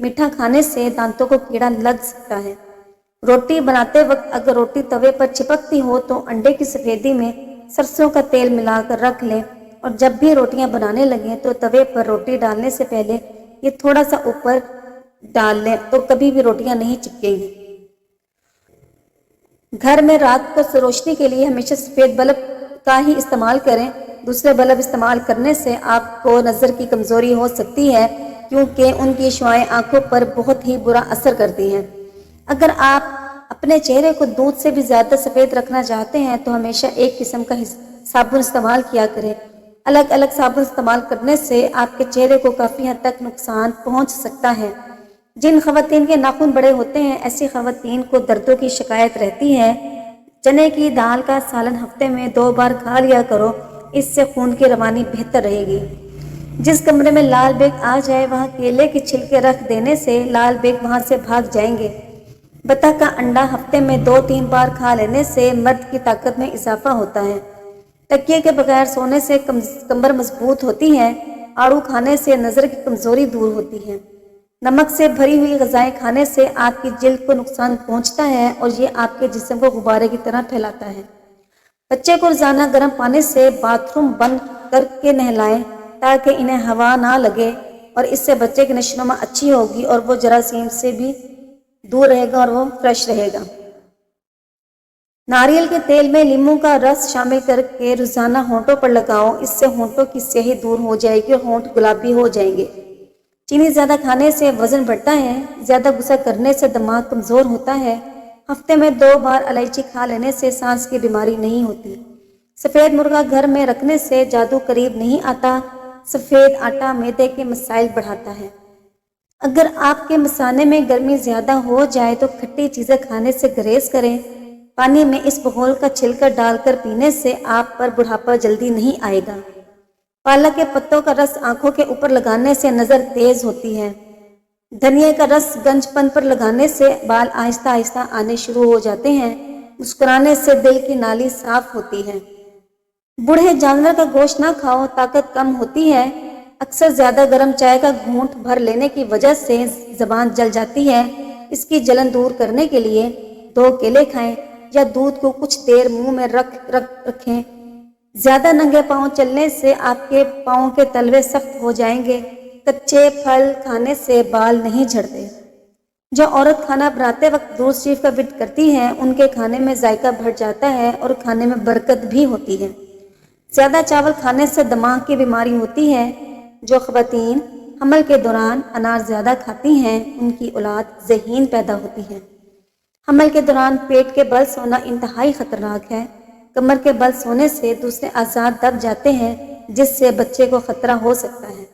میٹھا کھانے سے دانتوں کو کیڑا لگ سکتا ہے۔ روٹی بناتے وقت اگر روٹی توے پر چپکتی ہو تو انڈے کی سفیدی میں سرسوں کا تیل ملا کر رکھ لیں، اور جب بھی روٹیاں بنانے لگیں تو توے پر روٹی ڈالنے سے پہلے یہ تھوڑا سا اوپر ڈال لیں تو کبھی بھی روٹیاں نہیں چپکیں گی۔ گھر میں رات کو روشنی کے لیے ہمیشہ سفید بلب کا ہی استعمال کریں۔ دوسرے بلب استعمال کرنے سے آپ کو نظر کی کمزوری ہو سکتی ہے، کیونکہ ان کی شعاعیں آنکھوں پر بہت ہی برا اثر کرتی ہیں۔ اگر آپ اپنے چہرے کو دودھ سے بھی زیادہ سفید رکھنا چاہتے ہیں تو ہمیشہ ایک قسم کا صابن استعمال کیا کریں۔ الگ الگ صابن استعمال کرنے سے آپ کے چہرے کو کافی حد تک نقصان پہنچ سکتا ہے۔ جن خواتین کے ناخن بڑے ہوتے ہیں، ایسی خواتین کو دردوں کی شکایت رہتی ہے، چنے کی دال کا سالن ہفتے میں 2 بار کھا لیا کرو، اس سے خون کی روانی بہتر رہے گی۔ جس کمرے میں لال بیگ آ جائے وہاں کیلے کے چھلکے رکھ دینے سے لال بیگ وہاں سے بھاگ جائیں گے۔ بطخ کا انڈا ہفتے میں 2-3 بار کھا لینے سے مرد کی طاقت میں اضافہ ہوتا ہے۔ تکیے کے بغیر سونے سے کمر مضبوط ہوتی ہے۔ آڑو کھانے سے نظر کی کمزوری دور ہوتی ہے۔ نمک سے بھری ہوئی غذائیں کھانے سے آپ کی جلد کو نقصان پہنچتا ہے اور یہ آپ کے جسم کو غبارے کی طرح پھیلاتا ہے۔ بچے کو روزانہ گرم پانی سے باتھ روم بند کر کے نہلائیں تاکہ انہیں ہوا نہ لگے، اور اس سے بچے کی نشوونما اچھی ہوگی اور وہ جراثیم سے بھی دور رہے گا اور وہ فریش رہے گا۔ ناریل کے تیل میں لیموں کا رس شامل کر کے روزانہ ہونٹوں پر لگاؤ، اس سے ہونٹوں کی سیاہی دور ہو جائے گی اور ہونٹ گلابی ہو جائیں گے۔ چینی زیادہ کھانے سے وزن بڑھتا ہے۔ زیادہ غصہ کرنے سے دماغ کمزور ہوتا ہے۔ ہفتے میں 2 بار الائچی کھا لینے سے سانس کی بیماری نہیں ہوتی۔ سفید مرغا گھر میں رکھنے سے جادو قریب نہیں آتا۔ سفید آٹا معدے کے مسائل بڑھاتا ہے۔ اگر آپ کے مثانے میں گرمی زیادہ ہو جائے تو کھٹی چیزیں کھانے سے گریز کریں۔ پانی میں اس بغول کا چھلکا ڈال کر پینے سے آپ پر بڑھاپا جلدی نہیں آئے گا۔ پالک کے پتوں کا رس آنکھوں کے اوپر لگانے سے نظر تیز ہوتی ہے۔ دھنیا کا رس گنج پن پر لگانے سے بال آہستہ آہستہ آنے شروع ہو جاتے ہیں۔ مسکرانے سے دل کی نالی صاف ہوتی ہے۔ بوڑھے جانور کا گوشت نہ کھاؤ، طاقت کم ہوتی ہے۔ اکثر زیادہ گرم چائے کا گھونٹ بھر لینے کی وجہ سے زبان جل جاتی ہے۔ اس کی جلن دور کرنے کے لیے 2 کیلے کھائیں یا دودھ کو کچھ دیر منہ میں رکھیں۔ زیادہ ننگے پاؤں چلنے سے آپ کے پاؤں کے تلوے سخت ہو جائیں گے۔ کچے پھل کھانے سے بال نہیں جھڑتے۔ جو عورت کھانا بناتے وقت درود شریف کا ورد کرتی ہے ان کے کھانے میں ذائقہ بڑھ جاتا ہے اور کھانے میں برکت بھی ہوتی ہے۔ زیادہ چاول کھانے سے دماغ کی بیماری ہوتی ہے۔ جو خواتین حمل کے دوران انار زیادہ کھاتی ہیں ان کی اولاد ذہین پیدا ہوتی ہے۔ حمل کے دوران پیٹ کے بل سونا انتہائی خطرناک ہے۔ کمر کے بل سونے سے دوسرے اعضاء دب جاتے ہیں جس سے بچے کو خطرہ ہو سکتا ہے۔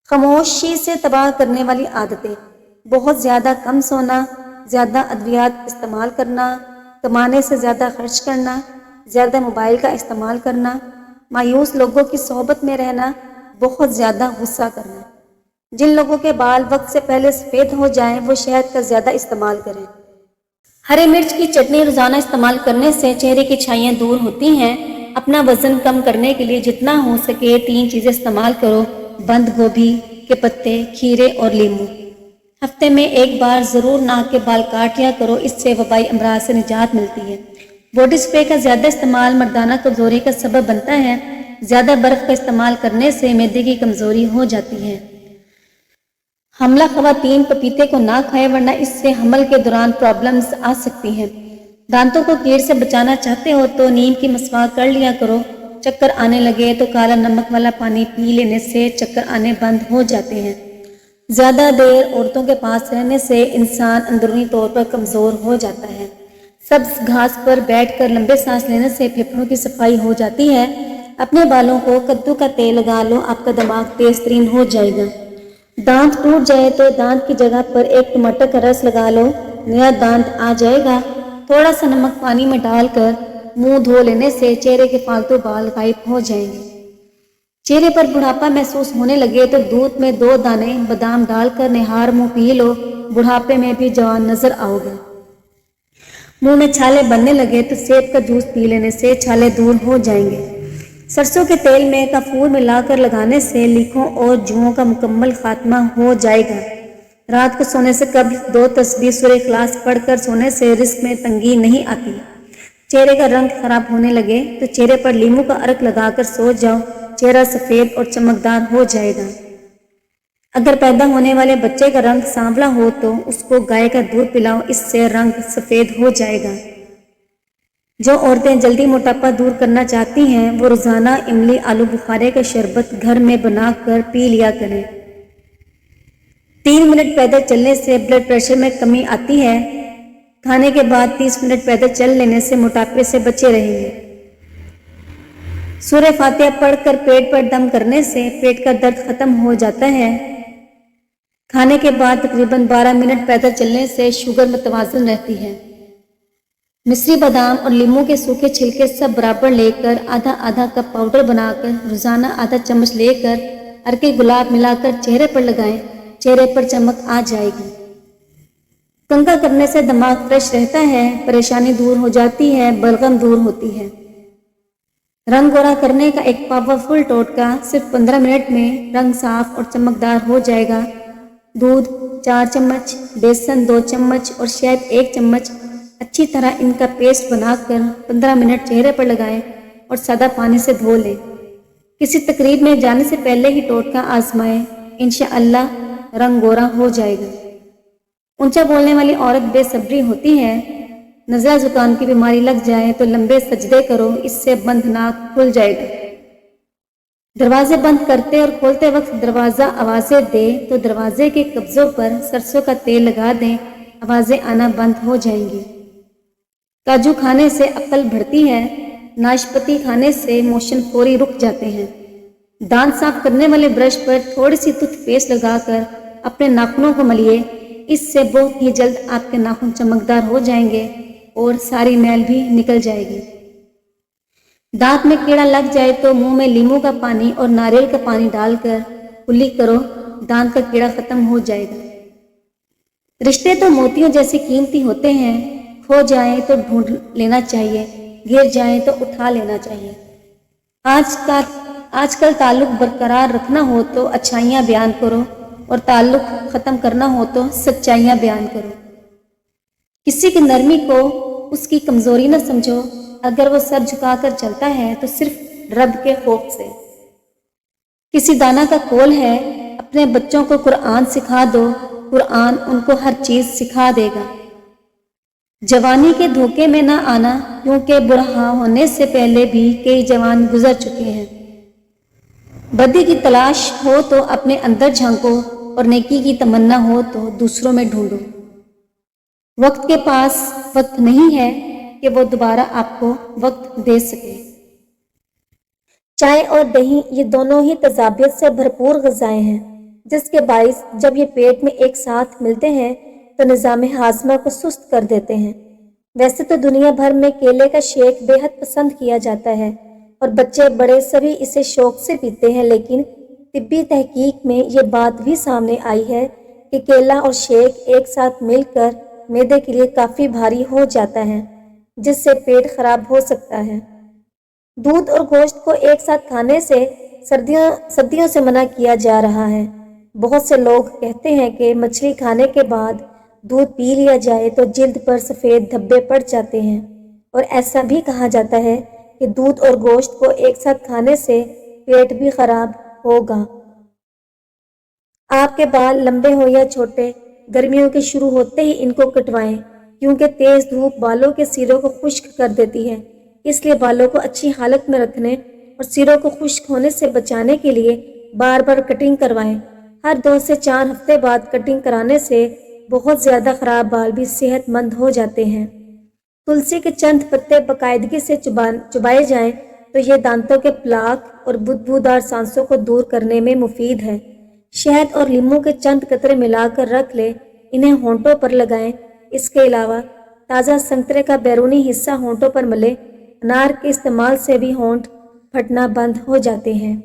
خاموشی سے تباہ کرنے والی عادتیں: بہت زیادہ کم سونا، زیادہ ادویات استعمال کرنا، کمانے سے زیادہ خرچ کرنا، زیادہ موبائل کا استعمال کرنا، مایوس لوگوں کی صحبت میں رہنا، بہت زیادہ غصہ کرنا۔ جن لوگوں کے بال وقت سے پہلے سفید ہو جائیں وہ شہد کا زیادہ استعمال کریں۔ ہری مرچ کی چٹنی روزانہ استعمال کرنے سے چہرے کی چھائیاں دور ہوتی ہیں۔ اپنا وزن کم کرنے کے لیے جتنا ہو سکے 3 چیزیں استعمال کرو: بند گوبھی کے پتے، کھیرے اور لیموں۔ ہفتے میں 1 بار ضرور ناک کے بال کاٹ لیا کرو، اس سے وبائی امراض سے نجات ملتی ہے۔ باڈی اسپرے کا زیادہ استعمال مردانہ کمزوری کا سبب بنتا ہے۔ زیادہ برف کا استعمال کرنے سے معدے کی کمزوری ہو جاتی ہے۔ حاملہ خواتین پپیتے کو نہ کھائیں ورنہ اس سے حمل کے دوران پرابلمز آ سکتی ہیں۔ دانتوں کو کیڑ سے بچانا چاہتے ہو تو نیم کی مسواک کر لیا کرو۔ چکر آنے لگے تو کالا نمک والا پانی پی لینے سے چکر آنے بند ہو جاتے ہیں۔ زیادہ دیر عورتوں کے پاس رہنے سے انسان اندرونی طور پر کمزور ہو جاتا ہے۔ سبز گھاس پر بیٹھ کر لمبے سانس لینے سے پھیپھڑوں کی صفائی ہو جاتی ہے۔ اپنے بالوں کو کدو کا تیل لگا لو، آپ کا دماغ تیز ترین ہو جائے گا۔ دانت ٹوٹ جائے تو دانت کی جگہ پر 1 ٹماٹر کا رس لگا لو، نیا دانت آ جائے گا۔ تھوڑا سا نمک پانی میں ڈال کر منہ دھو لینے سے چہرے کے فالتو بال غائب ہو جائیں گے۔ چہرے پر بڑھاپا محسوس ہونے لگے تو دودھ میں 2 دانے بادام ڈال کر نہار منہ پی لو، بڑھاپے میں بھی جوان نظر آؤ گے۔ منہ میں چھالے بننے لگے تو سیب کا جوس پی لینے سے چھالے دور ہو جائیں گے۔ سرسوں کے تیل میں کافور ملا کر لگانے سے لیکھوں اور جوؤں کا مکمل خاتمہ ہو جائے گا۔ رات کو سونے سے قبل 2 تسبیح سورہ اخلاص پڑھ کر سونے سے رزق میں تنگی نہیں آتی۔ چہرے کا رنگ خراب ہونے لگے تو چہرے پر لیموں کا عرق لگا کر سو جاؤ، چہرہ سفید اور چمکدار ہو جائے گا۔ اگر پیدا ہونے والے بچے کا رنگ سانولا ہو تو اس کو گائے کا دودھ پلاؤ، اس سے رنگ سفید ہو جائے گا۔ جو عورتیں جلدی موٹاپا دور کرنا چاہتی ہیں وہ روزانہ املی آلو بخارے کا شربت گھر میں بنا کر پی لیا کریں۔ 3 منٹ پیدل چلنے سے بلڈ پریشر میں کمی آتی ہے۔ کھانے کے بعد 30 منٹ پیدل چل لینے سے موٹاپے سے بچے رہیں گے۔ سورہ فاتحہ پڑھ کر پیٹ پر دم کرنے سے پیٹ کا درد ختم ہو جاتا ہے۔ کھانے کے بعد تقریباً 12 منٹ پیدل چلنے سے شوگر متوازن رہتی ہے۔ مصری بادام اور لیموں کے سوکھے چھلکے سب برابر لے کر آدھا آدھا کپ پاؤڈر بنا کر روزانہ آدھا چمچ لے کر عرق گلاب ملا کر چہرے پر لگائیں، چہرے پر چمک آ جائے گی۔ کنگھا کرنے سے دماغ فریش رہتا ہے، پریشانی دور ہو جاتی ہے، بلغم دور ہوتی ہے۔ رنگ گورا کرنے کا ایک پاورفل ٹوٹکا، صرف 15 منٹ میں رنگ صاف اور چمکدار ہو جائے گا۔ دودھ 4 چمچ، بیسن 2 چمچ اور شہد 1 چمچ اچھی طرح ان کا پیسٹ بنا کر 15 منٹ چہرے پر لگائیں اور سادہ پانی سے دھو لیں۔ کسی تقریب میں جانے سے پہلے ہی ٹوٹکا آزمائیں، انشاءاللہ رنگ گورا ہو جائے گا۔ اونچا بولنے والی عورت بے صبری ہوتی ہے۔ نزلہ زکام کی بیماری لگ جائے تو لمبے سجدے کرو، اس سے بند ناک کھل جائے گا۔ دروازے بند کرتے اور کھولتے وقت دروازہ آوازیں دے تو دروازے کے قبضوں پر سرسوں کا تیل لگا دیں، آوازیں آنا بند ہو جائیں گی۔ کاجو کھانے سے عقل بڑھتی ہے، ناشپتی کھانے سے موشن فوری رک جاتے ہیں۔ دانت صاف کرنے والے برش پر تھوڑی سی ٹوتھ پیسٹ لگا کر اپنے ناخنوں کو ملیے، اس سے بہت ہی جلد آپ کے ناخن چمکدار ہو جائیں گے اور ساری میل بھی نکل جائے گی۔ دانت میں کیڑا لگ جائے تو منہ میں لیموں کا پانی اور ناریل کا پانی ڈال کر کلی کرو، دانت کا کیڑا ختم ہو جائے گا۔ رشتے تو موتیوں جیسے قیمتی ہوتے ہیں، کھو جائیں تو ڈھونڈ لینا چاہیے، گر جائیں تو اٹھا لینا چاہیے۔ آج کل تعلق برقرار رکھنا ہو تو اچھائیاں بیان کرو اور تعلق ختم کرنا ہو تو سچائیاں بیان کرو۔ کسی کی نرمی کو اس کی کمزوری نہ سمجھو، اگر وہ سر جھکا کر چلتا ہے تو صرف رب کے خوف سے۔ کسی دانا کا قول ہے، اپنے بچوں کو قرآن سکھا دو، قرآن ان کو ہر چیز سکھا دے گا۔ جوانی کے دھوکے میں نہ آنا، کیونکہ برہنہ ہونے سے پہلے بھی کئی جوان گزر چکے ہیں۔ بدی کی تلاش ہو تو اپنے اندر جھانکو اور نیکی کی تمنا ہو تو دوسروں میں ڈھونڈو۔ وقت کے پاس وقت نہیں ہے کہ وہ دوبارہ آپ کو وقت دے سکے۔ چائے اور دہی یہ دونوں ہی تیزابیت سے بھرپور غذائیں ہیں، جس کے باعث جب یہ پیٹ میں ایک ساتھ ملتے ہیں تو نظام ہاضمہ کو سست کر دیتے ہیں۔ ویسے تو دنیا بھر میں کیلے کا شیک بے حد پسند کیا جاتا ہے اور بچے بڑے سبھی اسے شوق سے پیتے ہیں، لیکن طبی تحقیق میں یہ بات بھی سامنے آئی ہے کہ کیلا اور شیک ایک ساتھ مل کر معدے کے لیے کافی بھاری ہو جاتا ہے، جس سے پیٹ خراب ہو سکتا ہے۔ دودھ اور گوشت کو ایک ساتھ کھانے سے صدیوں سے منع کیا جا رہا ہے۔ بہت سے لوگ کہتے ہیں کہ مچھلی کھانے کے بعد دودھ پی لیا جائے تو جلد پر سفید دھبے پڑ جاتے ہیں، اور ایسا بھی کہا جاتا ہے کہ دودھ اور گوشت کو ایک ساتھ کھانے سے پیٹ بھی خراب ہوگا۔ آپ کے بال لمبے ہو یا چھوٹے، گرمیوں کے شروع ہوتے ہی ان کو کٹوائیں، کیونکہ تیز دھوپ بالوں کے سروں کو خشک کر دیتی ہے۔ اس لیے بالوں کو اچھی حالت میں رکھنے اور سروں کو خشک ہونے سے بچانے کے لیے بار بار کٹنگ کروائیں۔ ہر 2 سے 4 ہفتے بعد کٹنگ کرانے سے بہت زیادہ خراب بال بھی صحت مند ہو جاتے ہیں۔ تلسی کے چند پتے باقاعدگی سے چبائے جائیں تو یہ دانتوں کے پلاک اور بدبودار سانسوں کو دور کرنے میں مفید ہے۔ شہد اور لیموں کے چند قطرے ملا کر رکھ لیں، انہیں ہونٹوں پر لگائیں۔ اس کے علاوہ تازہ سنترے کا بیرونی حصہ ہونٹوں پر ملیں۔ انار کے استعمال سے بھی ہونٹ پھٹنا بند ہو جاتے ہیں۔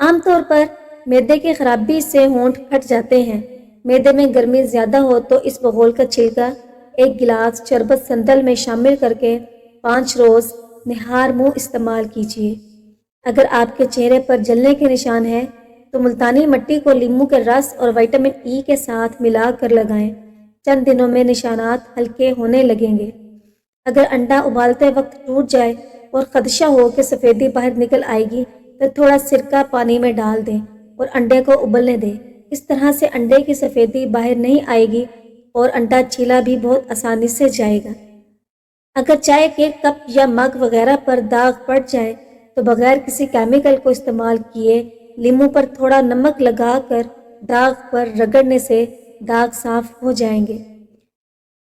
عام طور پر معدے کی خرابی سے ہونٹ پھٹ جاتے ہیں۔ معدے میں گرمی زیادہ ہو تو اس بغول کا چھلکا 1 گلاس شربت سندل میں شامل کر کے 5 روز نہار منہ استعمال کیجیے۔ اگر آپ کے چہرے پر جلنے کے نشان ہیں تو ملتانی مٹی کو لیموں کے رس اور وٹامن ای کے ساتھ ملا کر لگائیں۔ چند دنوں میں نشانات ہلکے ہونے لگیں گے۔ اگر انڈا ابالتے وقت ٹوٹ جائے اور خدشہ ہو کہ سفیدی باہر نکل آئے گی تو تھوڑا سرکہ پانی میں ڈال دیں اور انڈے کو ابلنے دیں۔ اس طرح سے انڈے کی سفیدی باہر نہیں آئے گی اور انڈا چھیلا بھی بہت آسانی سے جائے گا۔ اگر چائے کے کپ یا مگ وغیرہ پر داغ پڑ جائے تو بغیر کسی کیمیکل کو استعمال کیے لیموں پر تھوڑا نمک لگا کر داغ پر رگڑنے سے داغ صاف ہو جائیں گے۔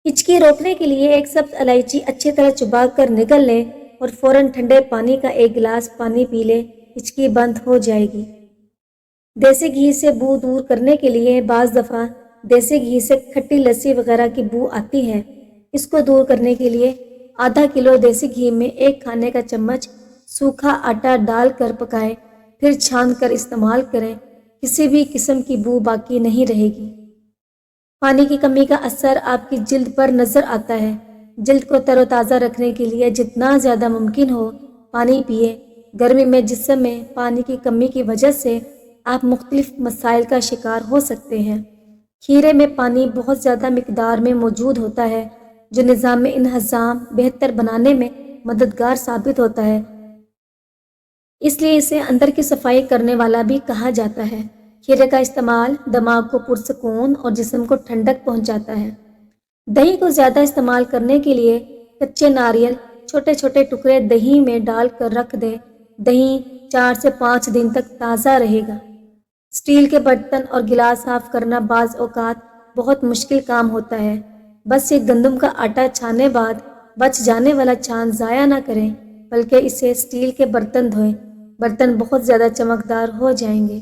ہچکی روکنے کے لیے ایک سبز الائچی اچھی طرح چبا کر نگل لیں اور فوراً ٹھنڈے پانی کا ایک گلاس پانی پی لیں، ہچکی بند ہو جائے گی۔ دیسی گھی سے بو دور کرنے کے لیے بعض دفعہ دیسی گھی سے کھٹی لسی وغیرہ کی بو آتی ہے۔ اس کو دور کرنے کے لیے آدھا کلو دیسی گھی میں 1 کھانے کا چمچ سوکھا آٹا ڈال کر پکائیں، پھر چھان کر استعمال کریں۔ کسی بھی قسم کی بو باقی نہیں رہے گی۔ پانی کی کمی کا اثر آپ کی جلد پر نظر آتا ہے۔ جلد کو تر و تازہ رکھنے کے لیے جتنا زیادہ ممکن ہو پانی پیئے۔ گرمی میں جسم میں پانی کی کمی کی وجہ سے آپ مختلف مسائل کا شکار ہو سکتے ہیں۔ کھیرے میں پانی بہت زیادہ مقدار میں موجود ہوتا ہے جو نظام انہضام بہتر بنانے میں مددگار ثابت ہوتا ہے، اس لیے اسے اندر کی صفائی کرنے والا بھی کہا جاتا ہے۔ کھیرے کا استعمال دماغ کو پرسکون اور جسم کو ٹھنڈک پہنچاتا ہے۔ دہی کو زیادہ استعمال کرنے کے لیے کچے ناریل چھوٹے چھوٹے ٹکڑے دہی میں ڈال کر رکھ دیں۔ دہی 4 سے 5 دن تک تازہ رہے گا۔ اسٹیل کے برتن اور گلاس صاف کرنا بعض اوقات بہت مشکل کام ہوتا ہے۔ بس یہ گندم کا آٹا چھانے بعد بچ جانے والا چھان ضائع نہ کریں بلکہ اسے اسٹیل کے برتن دھوئیں۔ برتن بہت زیادہ چمکدار ہو جائیں گے۔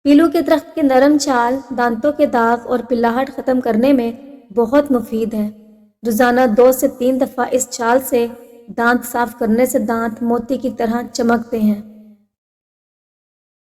پیلو کے درخت کی نرم چھال دانتوں کے داغ اور پلاہٹ ختم کرنے میں بہت مفید ہے۔ روزانہ 2 سے 3 دفعہ اس چھال سے دانت صاف کرنے سے دانت موتی کی طرح چمکتے ہیں۔